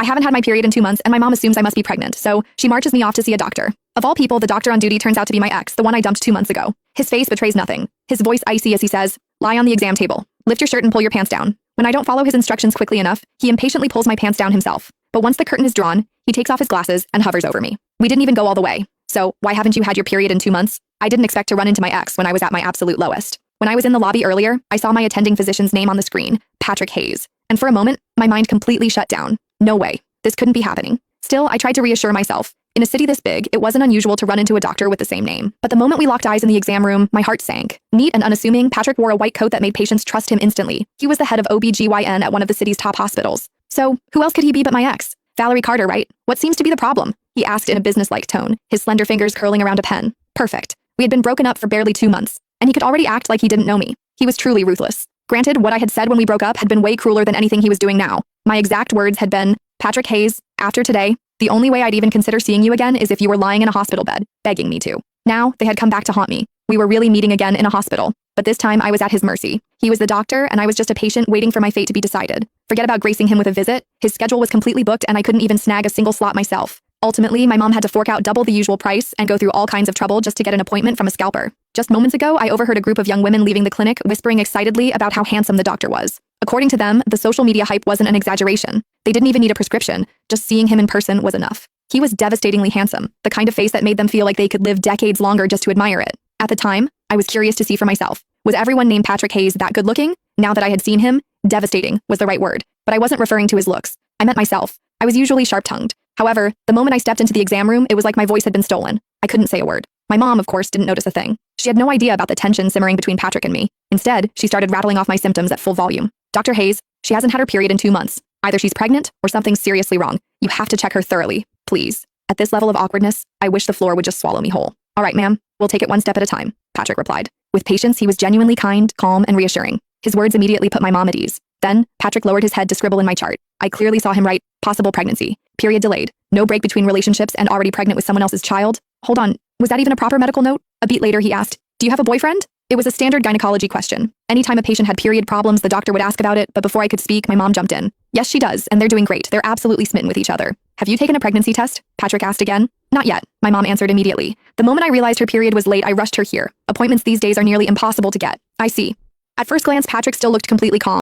I haven't had my period in 2 months, and my mom assumes I must be pregnant, so she marches me off to see a doctor. Of all people, the doctor on duty turns out to be my ex, the one I dumped 2 months ago. His face betrays nothing. His voice icy as he says, "Lie on the exam table. Lift your shirt and pull your pants down." When I don't follow his instructions quickly enough, he impatiently pulls my pants down himself. But once the curtain is drawn, he takes off his glasses and hovers over me. We didn't even go all the way. "So, why haven't you had your period in 2 months?" I didn't expect to run into my ex when I was at my absolute lowest. When I was in the lobby earlier, I saw my attending physician's name on the screen, Patrick Hayes. And for a moment, my mind completely shut down. No way. This couldn't be happening. Still, I tried to reassure myself. In a city this big, it wasn't unusual to run into a doctor with the same name. But the moment we locked eyes in the exam room, my heart sank. Neat and unassuming, Patrick wore a white coat that made patients trust him instantly. He was the head of OB/GYN at one of the city's top hospitals. So, who else could he be but my ex? Valerie Carter, right? What seems to be the problem? He asked in a businesslike tone, his slender fingers curling around a pen. Perfect. We had been broken up for barely 2 months, and he could already act like he didn't know me. He was truly ruthless. Granted, what I had said when we broke up had been way crueler than anything he was doing now. My exact words had been, "Patrick Hayes, after today, the only way I'd even consider seeing you again is if you were lying in a hospital bed, begging me to." Now, they had come back to haunt me. We were really meeting again in a hospital. But this time, I was at his mercy. He was the doctor, and I was just a patient waiting for my fate to be decided. Forget about gracing him with a visit. His schedule was completely booked, and I couldn't even snag a single slot myself. Ultimately, my mom had to fork out double the usual price and go through all kinds of trouble just to get an appointment from a scalper. Just moments ago, I overheard a group of young women leaving the clinic whispering excitedly about how handsome the doctor was. According to them, the social media hype wasn't an exaggeration. They didn't even need a prescription. Just seeing him in person was enough. He was devastatingly handsome, the kind of face that made them feel like they could live decades longer just to admire it. At the time, I was curious to see for myself. Was everyone named Patrick Hayes that good looking? Now that I had seen him, devastating was the right word. But I wasn't referring to his looks. I meant myself. I was usually sharp-tongued. However, the moment I stepped into the exam room, it was like my voice had been stolen. I couldn't say a word. My mom, of course, didn't notice a thing. She had no idea about the tension simmering between Patrick and me. Instead, she started rattling off my symptoms at full volume. "Dr. Hayes, she hasn't had her period in 2 months. Either she's pregnant or something's seriously wrong. You have to check her thoroughly, please." At this level of awkwardness, I wish the floor would just swallow me whole. "All right, ma'am, we'll take it one step at a time," Patrick replied. With patience, he was genuinely kind, calm, and reassuring. His words immediately put my mom at ease. Then, Patrick lowered his head to scribble in my chart. I clearly saw him write, "Possible pregnancy. Period delayed. No break between relationships and already pregnant with someone else's child." Hold on, was that even a proper medical note? A beat later, he asked, "Do you have a boyfriend?" It was a standard gynecology question. Anytime a patient had period problems, the doctor would ask about it, but before I could speak, my mom jumped in. "Yes, she does, and they're doing great. They're absolutely smitten with each other." "Have you taken a pregnancy test?" Patrick asked again. "Not yet," my mom answered immediately. "The moment I realized her period was late, I rushed her here. Appointments these days are nearly impossible to get." "I see." At first glance, Patrick still looked completely calm.